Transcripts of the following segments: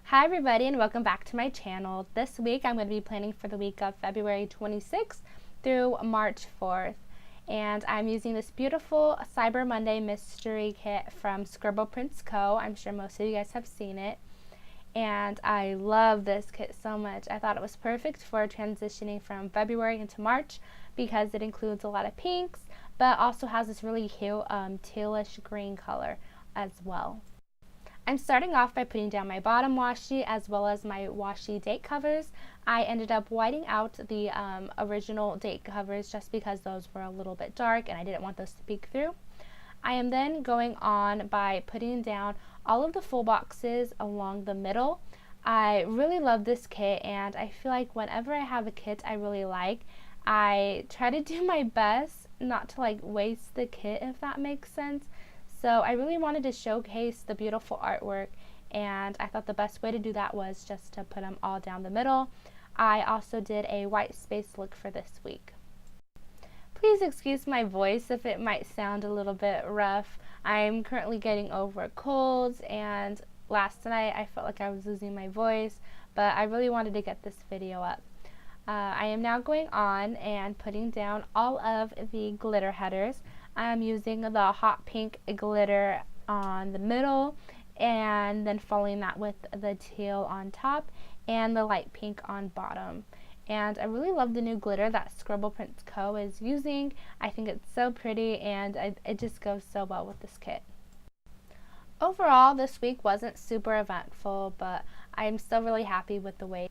Hi everybody and welcome back to my channel. This week I'm going to be planning for the week of February 26th through March 4th. And I'm using this beautiful Cyber Monday mystery kit from Scribble Prints Co. I'm sure most of you guys have seen it. And I love this kit so much. I thought it was perfect for transitioning from February into March because it includes a lot of pinks, but also has this really cute tealish green color as well. I'm starting off by putting down my bottom washi as well as my washi date covers. I ended up whiting out the original date covers just because those were a little bit dark and I didn't want those to peek through. I am then going on by putting down all of the full boxes along the middle. I really love this kit and I feel like whenever I have a kit I really like, I try to do my best not to waste the kit, if that makes sense. So I really wanted to showcase the beautiful artwork, and I thought the best way to do that was just to put them all down the middle. I also did a white space look for this week. Please excuse my voice if it might sound a little bit rough. I'm currently getting over colds, and last night I felt like I was losing my voice, but I really wanted to get this video up. I am now going on and putting down all of the glitter headers. I'm using the hot pink glitter on the middle and then following that with the teal on top and the light pink on bottom. And I really love the new glitter that Scribble Prints Co. is using. I think it's so pretty and it just goes so well with this kit. Overall, this week wasn't super eventful, but I'm still really happy with the way.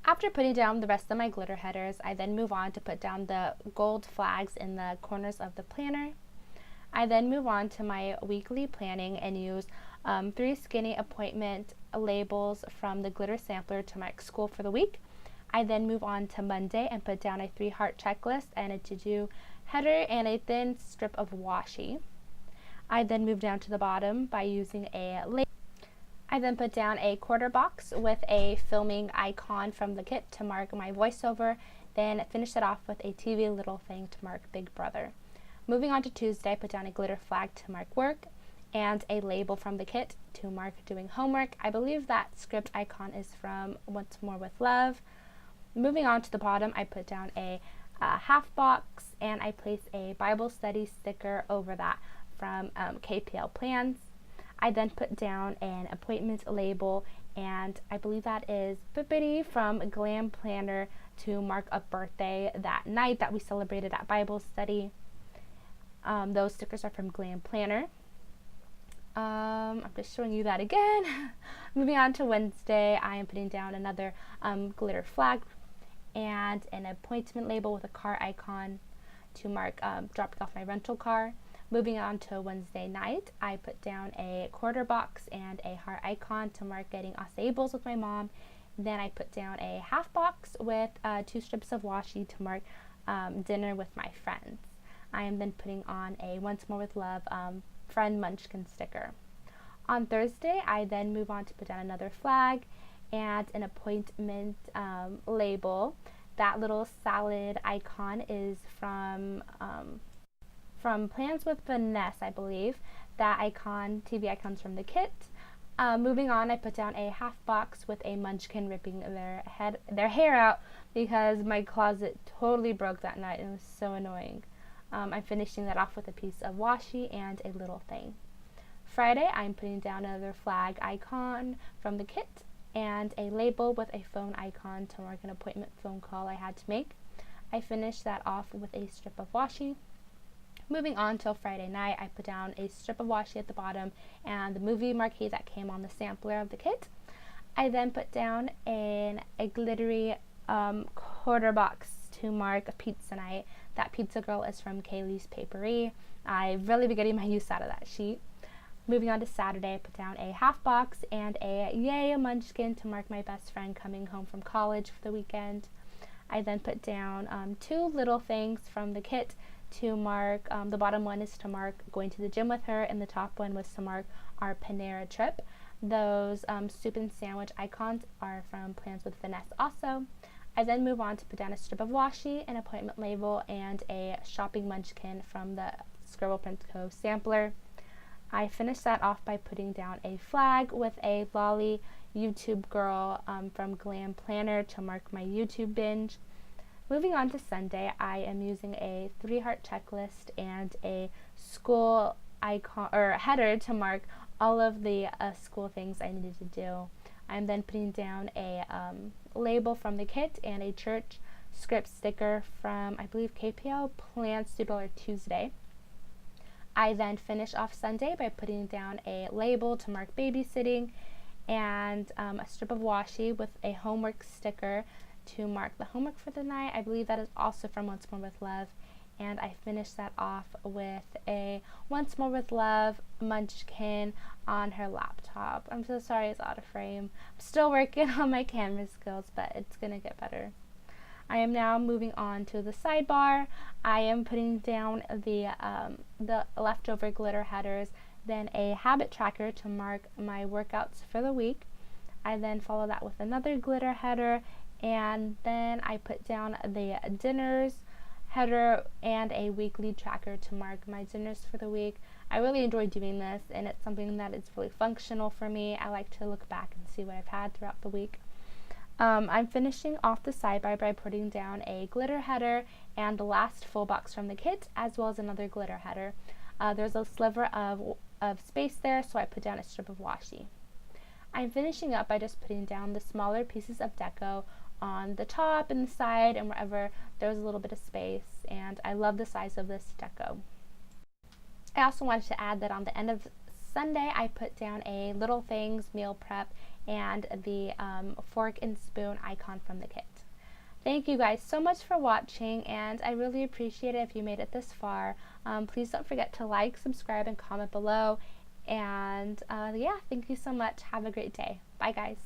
After putting down the rest of my glitter headers, I then move on to put down the gold flags in the corners of the planner. I then move on to my weekly planning and use 3 skinny appointment labels from the glitter sampler to mark school for the week. I then move on to Monday and put down a 3-heart checklist and a to-do header and a thin strip of washi. I then move down to the bottom by using a label. I then put down a quarter box with a filming icon from the kit to mark my voiceover, then finish it off with a TV little thing to mark Big Brother. Moving on to Tuesday, I put down a glitter flag to mark work and a label from the kit to mark doing homework. I believe that script icon is from Once More with Love. Moving on to the bottom, I put down a half box and I place a Bible study sticker over that from KPL Plans. I then put down an appointment label, and I believe that is Bippity from Glam Planner to mark a birthday that night that we celebrated at Bible study. Those stickers are from Glam Planner. I'm just showing you that again. Moving on to Wednesday, I am putting down another glitter flag and an appointment label with a car icon to mark dropping off my rental car. Moving on to Wednesday night, I put down a quarter box and a heart icon to mark getting asables with my mom. Then I put down a half box with 2 strips of washi to mark dinner with my friends. I am then putting on a Once More with Love friend munchkin sticker. On Thursday, I then move on to put down another flag and an appointment label. That little salad icon is from Plans with Vanessa, I believe. That icon, TV icon's from the kit. Moving on, I put down a half box with a munchkin ripping their hair out because my closet totally broke that night and it was so annoying. I'm finishing that off with a piece of washi and a little thing. Friday, I'm putting down another flag icon from the kit and a label with a phone icon to mark an appointment phone call I had to make. I finished that off with a strip of washi. Moving on till Friday night, I put down a strip of washi at the bottom and the movie marquee that came on the sampler of the kit. I then put down a glittery quarter box to mark a pizza night. That pizza girl is from Kaylee's Papery. I've really been getting my use out of that sheet. Moving on to Saturday, I put down a half box and a yay munchkin to mark my best friend coming home from college for the weekend. I then put down 2 little things from the kit to mark, the bottom one is to mark going to the gym with her, and the top one was to mark our Panera trip. Those soup and sandwich icons are from Plans with Vanessa also. I then move on to put down a strip of washi, an appointment label, and a shopping munchkin from the Scribble Prints Co. sampler. I finished that off by putting down a flag with a lolly YouTube girl from Glam Planner to mark my YouTube binge. Moving on to Sunday, I am using a 3-heart checklist and a school icon or header to mark all of the school things I needed to do. I'm then putting down a label from the kit and a church script sticker from, I believe, KPL Plans Doodle or Tuesday. I then finish off Sunday by putting down a label to mark babysitting and a strip of washi with a homework sticker to mark the homework for the night. I believe that is also from Once More with Love. And I finished that off with a Once More with Love munchkin on her laptop. I'm so sorry it's out of frame. I'm still working on my camera skills, but it's going to get better. I am now moving on to the sidebar. I am putting down the leftover glitter headers, then a habit tracker to mark my workouts for the week. I then follow that with another glitter header, and then I put down the dinners header and a weekly tracker to mark my dinners for the week. I really enjoy doing this, and it's something that is really functional for me. I like to look back and see what I've had throughout the week. I'm finishing off the sidebar by putting down a glitter header and the last full box from the kit, as well as another glitter header. There's a sliver of space there, so I put down a strip of washi. I'm finishing up by just putting down the smaller pieces of deco on the top and the side and wherever there's a little bit of space, and I love the size of this deco. I also wanted to add that on the end of Sunday I put down a Little Things meal prep and the fork and spoon icon from the kit. Thank you guys so much for watching, and I really appreciate it if you made it this far. Please don't forget to like, subscribe, and comment below. And yeah, thank you so much. Have a great day. Bye guys.